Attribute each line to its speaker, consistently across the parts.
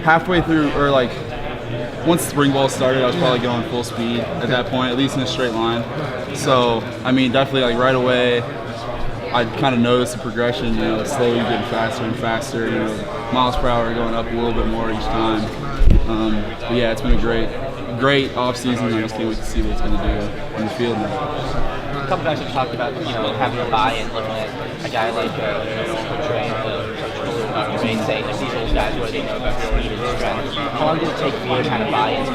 Speaker 1: halfway through, or like once spring ball started, I was probably going full speed at that point, at least in a straight line. So, I mean, definitely like right away, I kind of noticed the progression, slowly getting faster and faster, miles per hour going up a little bit more each time. But yeah, it's been a great off season. I just can't wait to see what it's going to do in the field now.
Speaker 2: A couple guys have talked about, having a buy-in, looking at a guy like Coach Ray and saying that these old guys, what do they know about the speed and strength? How long did it take for you to kind of buy into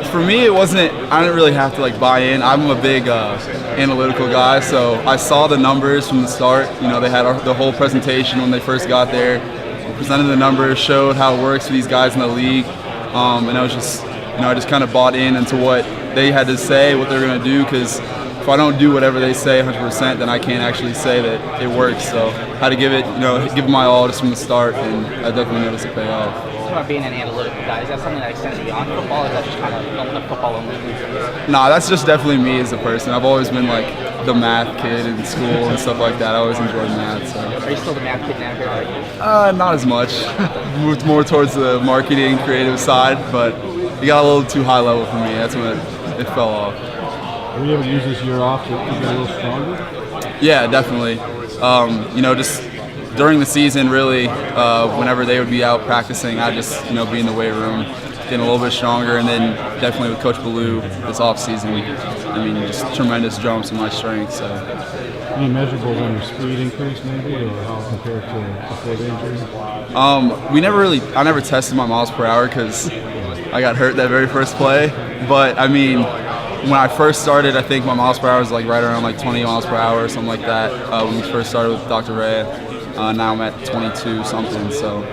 Speaker 2: it?
Speaker 1: For me, I didn't really have to like buy in. I'm a big analytical guy, so I saw the numbers from the start. They had the whole presentation when they first got there, presented the numbers, showed how it works for these guys in the league, and I was just, I just kind of bought into what they had to say, what they're going to do, because if I don't do whatever they say 100%, then I can't actually say that it works. So I had to give it my all just from the start, and I definitely noticed it pay off.
Speaker 2: About being an analytical guy, is that something that extends beyond football, or is that just kind of a football only?
Speaker 1: Nah, that's just definitely me as a person. I've always been like the math kid in school and stuff like that. I always enjoyed math. So.
Speaker 2: Are you still the math kid now?
Speaker 1: Not as much. Moved more towards the marketing, creative side, but it got a little too high level for me. That's when it fell off.
Speaker 3: Were you able to use this year off to get a little stronger?
Speaker 1: Yeah, definitely. Just during the season, really, whenever they would be out practicing, I'd just, be in the weight room, getting a little bit stronger, and then definitely with Coach Ballou this off season, just tremendous jumps in my strength. So.
Speaker 3: Any measurables on your speed increase, maybe, or how compared to before the injury?
Speaker 1: I never tested my miles per hour because I got hurt that very first play. But when I first started, I think my miles per hour was like right around like 20 miles per hour or something like that. When we first started with Dr. Ray, now I'm at 22 something, so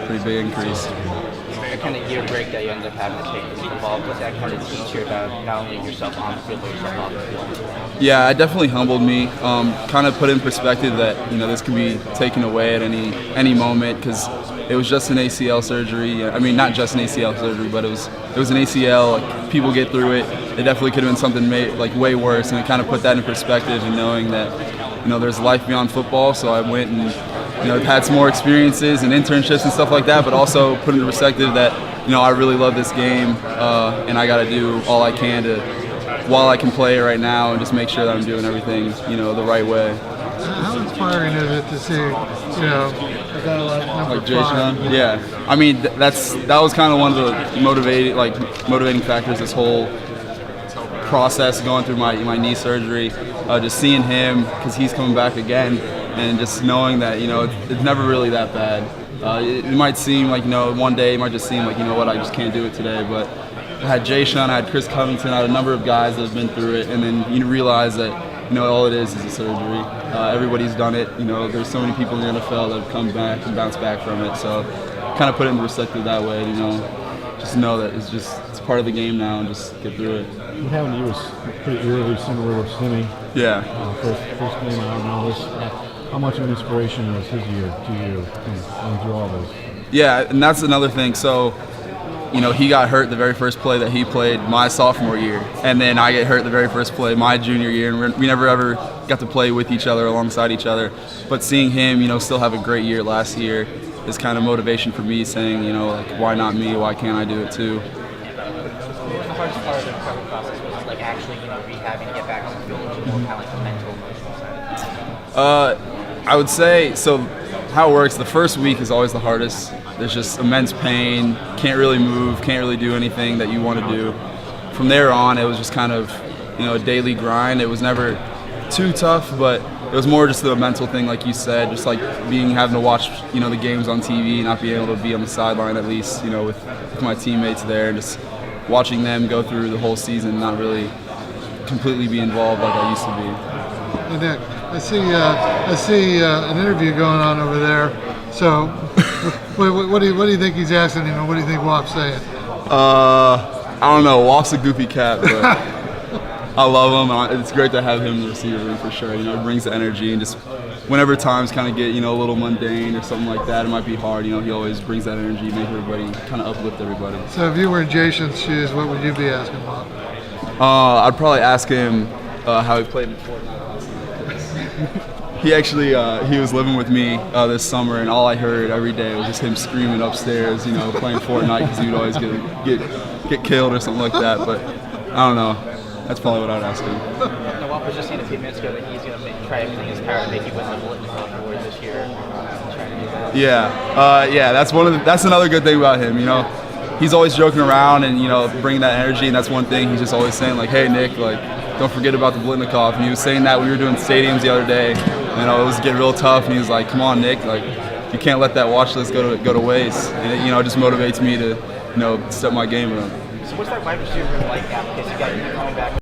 Speaker 1: pretty big increase.
Speaker 2: The kind of year break that you ended up having to take from football, does that kind of teach you about not only yourself on the field, but yourself off the field?
Speaker 1: Yeah, it definitely humbled me. Kind of put in perspective that this can be taken away at any moment, because it was just an ACL surgery. I mean, not just an ACL surgery, but it was an ACL. Like, people get through it. It definitely could have been something way worse, and it kind of put that in perspective, and knowing that there's life beyond football. So I went and had some more experiences and internships and stuff like that, but also put into perspective that I really love this game, and I got to do all I can while I can play it right now, and just make sure that I'm doing everything the right way.
Speaker 4: How inspiring is it to see a guy like number 5?
Speaker 1: Yeah, I mean that was kind of one of the motivating factors this whole process going through my knee surgery. Just seeing him, because he's coming back again, and just knowing that it's never really that bad. It might seem like one day it might just seem like what, I just can't do it today, but I had Jay Sean, I had Chris Covington, I had a number of guys that have been through it, and then you realize that all it is a surgery. Everybody's done it. There's so many people in the NFL that have come back and bounced back from it. So kind of put it in perspective that way. Just know that it's part of the game now, and just get through it.
Speaker 3: What happened to you was pretty early, similar with Simi.
Speaker 1: Yeah.
Speaker 3: First game out and all this. How much of an inspiration was his year to you going through all this?
Speaker 1: Yeah, and that's another thing. So, he got hurt the very first play that he played my sophomore year, and then I get hurt the very first play my junior year, and we never ever got to play with each other, alongside each other. But seeing him, still have a great year last year is kind of motivation for me, saying, why not me? Why can't I do it too?
Speaker 2: The hardest part of the recovery process was actually rehabbing to get back on the field, into more kind of the mental, emotional side.
Speaker 1: I would say, so how it works, the first week is always the hardest. There's just immense pain, can't really move, can't really do anything that you want to do. From there on, it was just kind of, a daily grind. It was never too tough, but it was more just the mental thing, like you said, just like having to watch, the games on TV, not being able to be on the sideline at least, with my teammates there, and just watching them go through the whole season, not really completely be involved like I used to be.
Speaker 4: Hey Nick, I see an interview going on over there. So, what do you think he's asking? What do you think Wap's saying?
Speaker 1: I don't know. Wap's a goofy cat, but I love him. It's great to have him in the receiver room for sure. It brings the energy, and just whenever times kind of get a little mundane or something like that, it might be hard. He always brings that energy, make everybody kind of uplift everybody.
Speaker 4: So, if you were in Jason's shoes, what would you be asking Wap?
Speaker 1: I'd probably ask him how he played in Fortnite last night. He actually he was living with me this summer, and all I heard every day was just him screaming upstairs, playing Fortnite because he would always get killed or something like that. But I don't know. That's probably what I'd ask him.
Speaker 2: Now, Walker was just saying a few minutes ago that he's going to try everything in his power to make you win the Blitnikoff Award this year. Trying to do that.
Speaker 1: Yeah, that's another good thing about him. He's always joking around and bringing that energy, and that's one thing he's just always saying, like, hey Nick, like, don't forget about the Blitnikoff. And he was saying that when we were doing stadiums the other day, and it was getting real tough, and he was like, come on Nick, like, you can't let that watch list go to waste. And it just motivates me to step my game up.
Speaker 2: So what's that wide receiver like now? Because you got you coming back